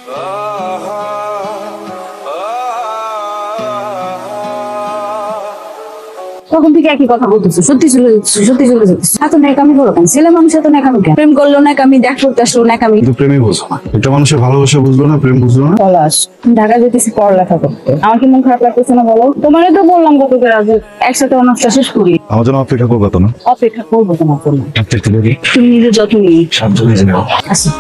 তখন থেকে একই কথা বলতেছো, সত্যি চলে যাচ্ছে, সত্যি চলে যাচ্ছে। এত ন্যাকামি করো কেন? ছেলে মানুষ এত ন্যাকামি কেন? প্রেম করলো ন্যাকামি, দেখ করতে আসলো ন্যাকামি। কিন্তু প্রেমই বুঝলো না, একটা মানুষের ভালোবাসা বুঝলো না, প্রেম বুঝলো না। পলাশ, ঢাকা যেতেছি পড়ালেখা করতে, আমার কি মন খারাপ লাগতেছে না বলো? তোমারে তো বললাম গতকাল আগে একসাথে অনার্সটা শেষ করি। আমার জন্য অপেক্ষা করবো তো না? অপেক্ষা করবো তোমার জন্য। একটা একটু দেখি, তুমি নিজের যত্ন নিয়ে সাবধানে যাও। আসি।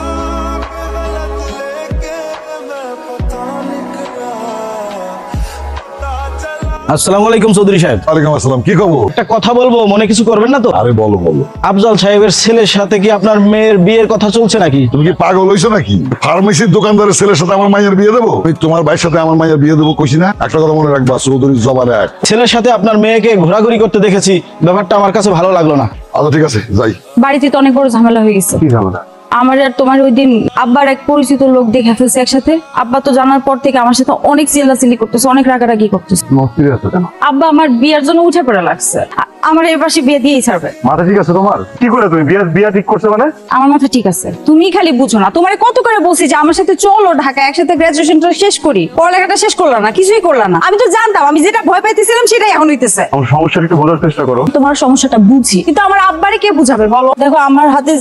আসসালামু আলাইকুম চৌধুরী সাহেব। ওয়ালাইকুম আসসালাম, কি খবর? একটা কথা বলবো, মনে কিছু করবেন না তো? আরে বলো বলো। আফজাল সাহেবের ছেলের সাথে কি আপনার মেয়ের বিয়ের কথা চলছে নাকি? তুমি কি পাগল হইছো নাকি? ফার্মেসির দোকানদারের ছেলের সাথে আমার মায়ের বিয়ে দেবো? আমি তোমার ভাইয়ের সাথে আমার মায়ের বিয়ে দেবো কইছি না? একটা কথা মনে রাখবা, চৌধুরী জবান এক। ছেলের সাথে আপনার মেয়েকে ঘোরাঘুরি করতে দেখেছি, ব্যাপারটা আমার কাছে ভালো লাগলো না। আচ্ছা ঠিক আছে, যাই। বাড়িতে তো অনেক বড় ঝামেলা হয়ে গেছে। কি ঝামেলা? আমার আর তোমার ওই দিন আব্বার এক পরিচিত লোক দেখে ফেলছে একসাথে। আব্বা তো জানার পর থেকে আমার সাথে অনেক চিল্লাচিল্লি করতেছে, অনেক রাগারাগি করতেছে। আব্বা আমার বিয়ের জন্য উঠে পড়ে লাগছে, আমার এই পাশে বিয়ে দিয়েই ছাড়বে। মাথা ঠিক আছে তোমার? কি করে তুমি বিয়া ঠিক করছো মানে? আমার মাথা ঠিক আছে, তুমি খালি বুঝো না। তোমার কত করে বলছি যে আমার সাথে চলো ঢাকা, একসাথে গ্রাজুয়েশনটা শেষ করি, পড়ালেখাটা শেষ করলাম না, কিছুই করলাম না। আমি তো জানতাম, আমি যেটা ভয় পাইতেছিলাম সেটাই এখন হইতেছে। আমার সমস্যাটা একটু বোঝার চেষ্টা করো। তোমার সমস্যাটা বুঝি, কিন্তু আমার আব্বারে কে বুঝাবে বলো? দেখো, আমার হাতে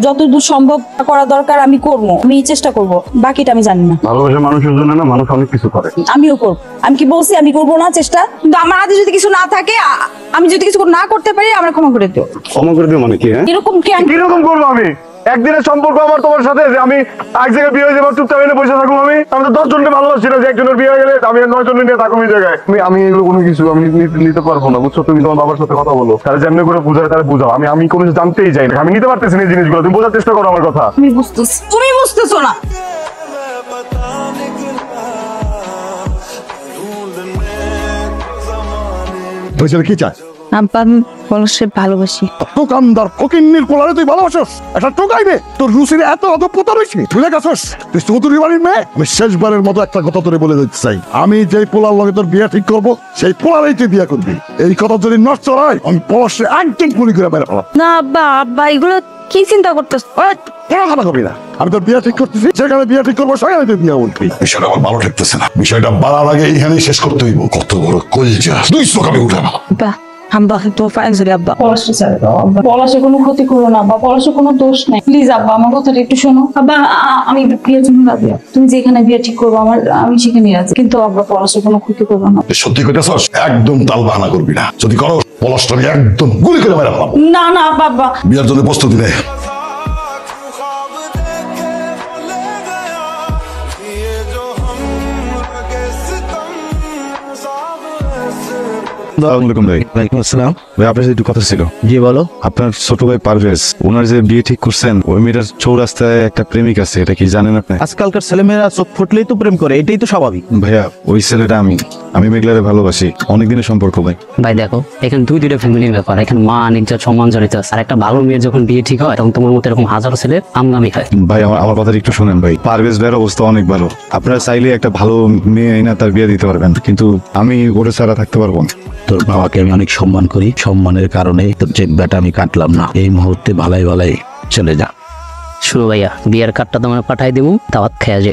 যতদূর সম্ভব করা দরকার আমি করবো, আমি চেষ্টা করব, বাকিটা আমি জানি না। ভালোবাসার মানুষের জন্য না মানুষ অনেক কিছু করে। আমিও করব, আমি কি বলছি আমি করবো না চেষ্টা? কিন্তু আমার হাতে যদি কিছু না থাকে, আমি যদি কিছু না করতে পারি, আমার ক্ষমা করে দিও। ক্ষমা করে দিও মানে কি? হ্যাঁ, এরকম কি কিরকম করবো আমি? একদিনের সম্পর্ক আমার তোমার সাথে, যে আমি এক জায়গায় বিয়ে হয়ে যাবো চুপচাপ এনে বসে থাকবো? আমি তো 10 জনকে ভালোবাসি না যে একজনের বিয়ে হয়ে গেলে আমি 9 জনের নিয়ে থাকবো এই জায়গায়। আমি এগুলো কোনো কিছু আমি নিতে পারবো না, বুঝছো? তুমি তোমার বাবার সাথে কথা বলো, তারা যেমনি করে বুঝায় তারা বুঝাও। আমি কোনো কিছু জানতেই চাই না, আমি নিতে পারতেছি না এই জিনিসগুলো। তুমি বোঝার চেষ্টা করো আমার কথা। আমি বুঝতেছি, তুমি বুঝতেছো না। তোর কি চাই? আব্বা, আমি পলাশকে ভালোবাসি। দোকানদার ফকিন্নির কোলারে তুই ভালোবাসস? এটা টোকাইবে? তোর রুচির এত অধপতন হয়েছে, ভুলে গেছস তুই চৌধুরী বাড়ির মেয়ে? আমি শেষবারের মতো একটা কথা তোরে বলে দিতে চাই, আমি যেই পোলার লগে তোর বিয়ে ঠিক করবো সেই পোলারেই তুই বিয়ে করবি। এই কথা যদি নষ্ট হয়, আমি পলাশে একদম গুলি করে মেরে ফেলাম। না আব্বা, আব্বা এগুলো কি চিন্তা করতেছ? কথা কবি না, আমি তোর বিয়ে ঠিক করতেছি, যেখানে বিয়ে ঠিক করবো সেখানে তুই বিয়ে উঠবি। বিষয়টা আমার ভালো ঠেকতেছে না, বিষয়টা বাড়ার আগে এইখানে শেষ করতে হইব। কত বড় কলজা, দুই চোখ আমি উঠে না। আব্বা তো ফাইনালি আব্বা, পলাশকে ছেড়ে দাও আব্বা। পলাশের কোনো ক্ষতি করো না আব্বা, পলাশের কোনো দোষ নাই। প্লিজ আব্বা, আমার কথাটা একটু শোনো আব্বা। আমি বিয়ের জন্য রাজি, তুমি যেখানে বিয়ে ঠিক করবো আমি সেখানে রাজি, কিন্তু আব্বা পলাশের কোনো ক্ষতি করবো না। সত্যি কইতেছস? একদম তাল বাহানা করবি না, যদি করো পলাশটা আমি একদম গুলি করে মেরে ফেলাম। না না আব্বা, আব্বা বিয়ের জন্য প্রস্তুতি নে। জি বলো। আপনার ছোট ভাই পারভেজ, ওনার যে বিয়ে ঠিক করছেন, ওই মেয়েটার চৌরাস্তায় একটা প্রেমিক আছে, এটা কি জানেন আপনি? আজকালকার ছেলেমেয়েরা চোখ ফুটলেই তো প্রেম করে, এটাই তো স্বাভাবিক। ভাইয়া, ওই ছেলেটা আমি মেঘলারে ভালোবাসি, অনেকদিনের সম্পর্ক ভাই। ভাই দেখো, এখানে দুইটা ফ্যামিলির ব্যাপার, এখানে মা নির্যাত সম্মান জড়িত আছে। আর একটা ভালো মেয়ের যখন বিয়ে ঠিক হয়, তখন তোমার মতো এরকম হাজারো ছেলে আমনামি খায়। ভাই আমার কথাটা একটু শুনেন ভাই, পারভেজ ভাইয়ের অবস্থা অনেক ভালো, আপনারা চাইলে একটা ভালো মেয়ে না তার বিয়ে দিতে পারবেন, কিন্তু আমি ওরে ছাড়া থাকতে পারবো না। তোর বাবাকে আমি অনেক সম্মান করি, সম্মানের কারণে তোর চেকটা আমি কাটলাম না। এই মুহূর্তে ভালাই ভালাই চলে যা। শুনো ভাইয়া, বিয়ের কার্ডটা তোমার পাঠাই দেবো, দাওয়াত খেয়া যে।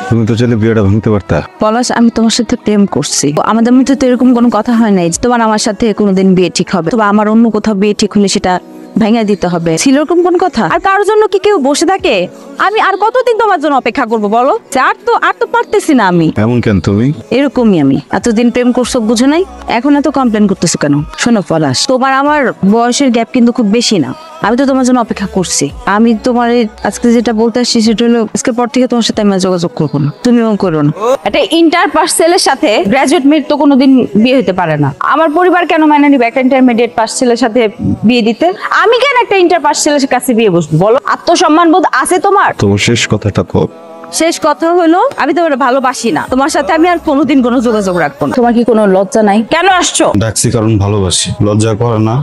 তুমি তো চাইলে বিয়েটা ভাঙতে পারতা। পলাশ, আমি তোমার সাথে প্রেম করছি, আমাদের মধ্যে তো এরকম কোনো কথা হয় নাই যে তোমার আমার সাথে কোনোদিন বিয়ে ঠিক হবে, তবে আমার অন্য কোথাও বিয়ে ঠিক হলে সেটা ভেঙে দিতে হবে। ছিল এরকম কোন কথা? আর কারোর জন্য কি কেউ বসে থাকে? আমি আর কতদিন তোমার জন্য অপেক্ষা করবো বলো? আর তো পারতেছি না আমি। এমন কেন তুমি? এরকমই, আমি এতদিন প্রেম করছো বুঝে নাই, এখন এত কমপ্লেন করতেছো কেন? শোনো পলাশ, তোমার আমার বয়সের গ্যাপ কিন্তু খুব বেশি না, আমি তো তোমার জন্য অপেক্ষা করছি। আমি তোমার আজকে যেটা বলতে আসছি সেটা হলো, আজকের পর থেকে তোমার সাথে আমি যোগাযোগ করবো না, তুমিও করো না। একটা ইন্টার পাস ছেলের সাথে গ্রাজুয়েট মেয়ের তো কোনোদিন বিয়ে হতে পারে না। আমার পরিবার কেন মেনে নিবে একটা ইন্টারমিডিয়েট পাস ছেলের সাথে বিয়ে দিতে? আমি কেন একটা ইন্টার পাস ছেলের কাছে বিয়ে বসবো বলো? আত্মসম্মান বোধ আছে তোমার? তোমার শেষ কথাটা কর। শেষ কথা হলো, আমি তোমার ভালোবাসি না, তোমার সাথে আমি আর কোনোদিন কোনো যোগাযোগ রাখবো না। তোমার কি কোনো লজ্জা নাই? কেন আসছো? ডাকছি কারণ ভালোবাসি, লজ্জা করে না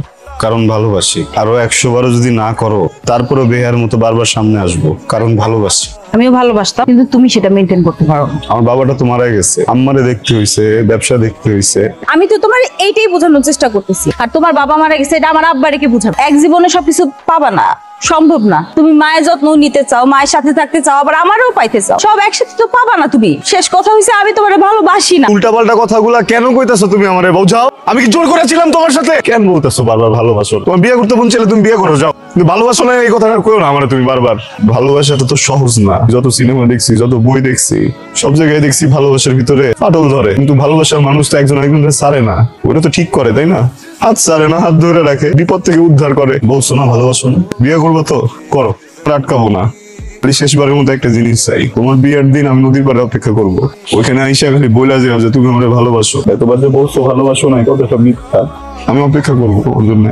কারণ ভালোবাসি। আরো 100 বারও যদি না করো, তারপরে বেহার মতো বারবার সামনে আসবো, কারণ ভালোবাসি। আমিও ভালোবাসতাম, কিন্তু তুমি সেটা মেনটেন করতে পারো না। আমার বাবাটা তো মারা গেছে, আম্মারে দেখতে হইছে, ব্যবসা দেখতে হইছে। আমি তো তোমার এইটাই বোঝানোর চেষ্টা করতেছি, আর তোমার বাবা মারা গেছে এটা আমার আব্বারে কি বুঝাবো? এক জীবনে সবকিছু পাবা না, সম্ভব না। তুমি মায়ের যত্ন নিতে চাও, মায়ের সাথে থাকতে চাও, আবার আমারও পাইতে চাও, সব একসাথে তো পাবা না তুমি। শেষ কথা হইছে আমি তোমারে ভালোবাসি না। উল্টাপাল্টা কথাগুলা কেন কইতাছো তুমি আমারে? বোঝাও, আমি কি জোর করেছিলাম তোমার সাথে? কেন বলতেছো বারবার ভালোবাসো? তোমার বিয়ে করতে মন চাইলে তুমি বিয়ে করো, যাও। কিন্তু ভালোবাসো না এই কথাটা কইও না আমারে তুমি বারবার। ভালোবাসাটা তো সহজ না। যত সিনেমা দেখছি, যত বই দেখছি, সব জায়গায় দেখছি ভালোবাসার ভিতরে ফাটল ধরে, কিন্তু ভালোবাসার মানুষ তো একজন আরেকজনকে ছাড়ে না। ওটা তো ঠিক করে, তাই না? হাত ছাড়ে না, হাত ধরে রাখে, বিপদ থেকে উদ্ধার করে। বলছো না ভালোবাসো না, বিয়ে করবো তো করো, আটকাবো না। শেষবারের মতো একটা জিনিস চাই, তোমার বিয়ের দিন আমি নদীর পাড়ে অপেক্ষা করবো। ওইখানে আইসা খালি বইলা যাও যে তুমি আমাকে ভালোবাসো। এতবার যে বলছো ভালোবাসো না, এই কথাটা মিথ্যা। আমি অপেক্ষা করবো ওর জন্য।